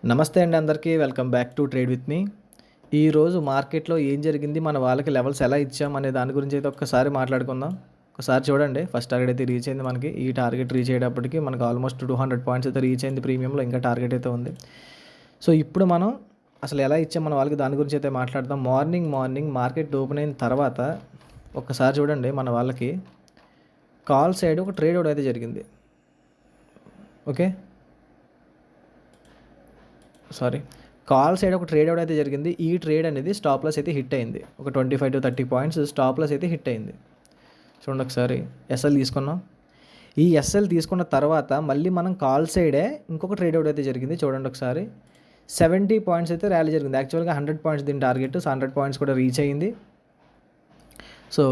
నమస్తే అండి అందరికీ. Welcome back to trade with me. ఈరోజు మార్కెట్లో ఏం జరిగింది, మన వాళ్ళకి లెవెల్స్ ఎలా ఇచ్చాం అనే దాని గురించి అయితే ఒక్కసారి మాట్లాడుకుందాం. ఒకసారి చూడండి, ఫస్ట్ టార్గెట్ అయితే రీచ్ అయింది. మనకి ఈ టార్గెట్ రీచ్ అయ్యేటప్పటికి మనకు ఆల్మోస్ట్ 200 పాయింట్స్ అయితే రీచ్ అయింది. ప్రీమియంలో ఇంకా టార్గెట్ అయితే ఉంది. సో ఇప్పుడు మనం అసలు ఎలా ఇచ్చాం మన వాళ్ళకి దాని గురించి అయితే మాట్లాడదాం. మార్నింగ్ మార్కెట్ ఓపెన్ అయిన తర్వాత ఒక్కసారి చూడండి, మన వాళ్ళకి కాల్ సైడ్ ఒక ట్రేడ్ అవుట్ అయితే జరిగింది. ఓకే, కాల్ సైడ్ ఒక ట్రేడ్ అవుట్ అయితే జరిగింది. ఈ ట్రేడ్ అనేది స్టాప్ లాస్ అయితే హిట్ అయింది. ఒక 25 to 30 పాయింట్స్ స్టాప్ లాస్ అయితే హిట్ అయింది. చూడండి ఒకసారి, ఎస్ఎల్ తీసుకున్నాం. ఈ ఎస్ఎల్ తీసుకున్న తర్వాత మళ్ళీ మనం కాల్ సైడే ఇంకొక ట్రేడ్ అవుట్ అయితే జరిగింది. చూడండి ఒకసారి, 70 పాయింట్స్ అయితే ర్యాలీ జరిగింది. యాక్చువల్గా 100 పాయింట్స్ దీని టార్గెట్. సో 100 పాయింట్స్ కూడా రీచ్ అయ్యింది. So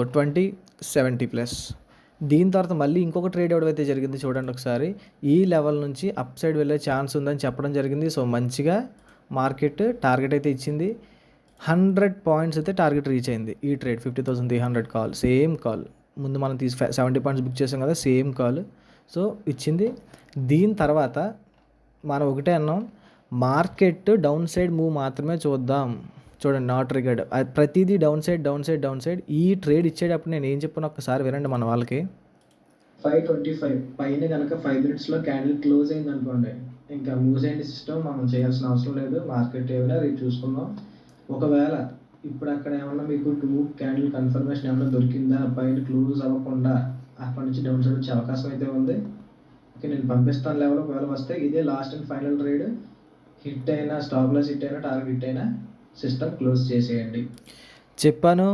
70 plus. దీని తర్వాత మళ్ళీ ఇంకొక ట్రేడ్ అవుట్ అయితే జరిగింది. చూడండి ఒకసారి, ఈ లెవెల్ నుంచి అప్ సైడ్ వెళ్ళే ఛాన్స్ ఉందని చెప్పడం జరిగింది. సో మంచిగా మార్కెట్ టార్గెట్ అయితే ఇచ్చింది. 100 పాయింట్స్ అయితే టార్గెట్ రీచ్ అయింది. ఈ ట్రేడ్ 50,300 కాల్, సేమ్ కాల్. ముందు మనం 70 పాయింట్స్ బుక్ చేసాం కదా, సేమ్ కాల్. సో ఇచ్చింది. దీని తర్వాత మనం ఒకటే అన్నాం, మార్కెట్ డౌన్ సైడ్ మూవ్ మాత్రమే చూద్దాం. చూడండి, నాట్ ట్రిగర్డ్, ప్రతిదీ డౌన్ సైడ్. ఈ ట్రేడ్ ఇచ్చేటప్పుడు నేను ఏం చెప్పాను ఒక్కసారి వినండి. మన వాళ్ళకి 525 పైన కనుక 5 మినిట్స్లో క్యాండిల్ క్లోజ్ అయింది అనుకోండి, ఇంకా మూవ్ అయ్యింది సిస్టమ్, మనం చేయాల్సిన అవసరం లేదు. మార్కెట్ ఏమైనా రేపు చూసుకుందాం. ఒకవేళ ఇప్పుడు అక్కడ ఏమన్నా మీకు 2 క్యాండిల్ కన్ఫర్మేషన్ ఏమన్నా దొరికిందా, పైన క్లోజ్ అవ్వకుండా అప్పటి నుంచి డౌన్ సైడ్ వచ్చే అవకాశం అయితే ఉంది. ఓకే, నేను పంపిస్తాను లెవెల్. ఒకవేళ వస్తే ఇదే last and final trade. Hit అయినా, స్టాప్ లాస్ హిట్ అయినా, టార్గెట్ హిట్ అయినా సిస్టమ్ క్లోజ్ చేసేయండి. చెప్పాను,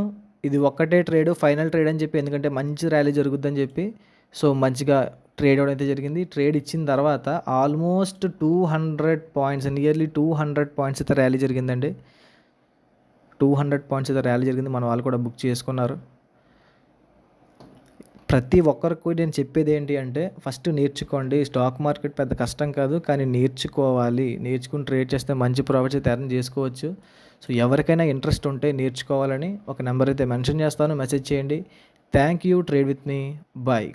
ఇది ఒక్కటే ట్రేడ్, ఫైనల్ ట్రేడ్ అని చెప్పి, ఎందుకంటే మంచి ర్యాలీ జరుగుద్దని చెప్పి. సో మంచిగా ట్రేడ్ అవుట్ అయితే జరిగింది. ట్రేడ్ ఇచ్చిన తర్వాత ఆల్మోస్ట్ 200 పాయింట్స్, నియర్లీ 200 పాయింట్స్ అయితే ర్యాలీ జరిగిందండి. 200 పాయింట్స్ అయితే ర్యాలీ జరిగింది. మన వాళ్ళు కూడా బుక్ చేసుకున్నారు. ప్రతి ఒక్కరికి నేను చెప్పేది ఏంటి అంటే, ఫస్ట్ నేర్చుకోండి. స్టాక్ మార్కెట్ పెద్ద కష్టం కాదు, కానీ నేర్చుకోవాలి. నేర్చుకుని ట్రేడ్ చేస్తే మంచి ప్రాఫిట్స్ అయితే ఎర్న్ చేసుకోవచ్చు. సో ఎవరికైనా ఇంట్రెస్ట్ ఉంటే నేర్చుకోవాలని ఒక నెంబర్ అయితే మెన్షన్ చేస్తాను, మెసేజ్ చేయండి. Thank you. Trade with me. Bye.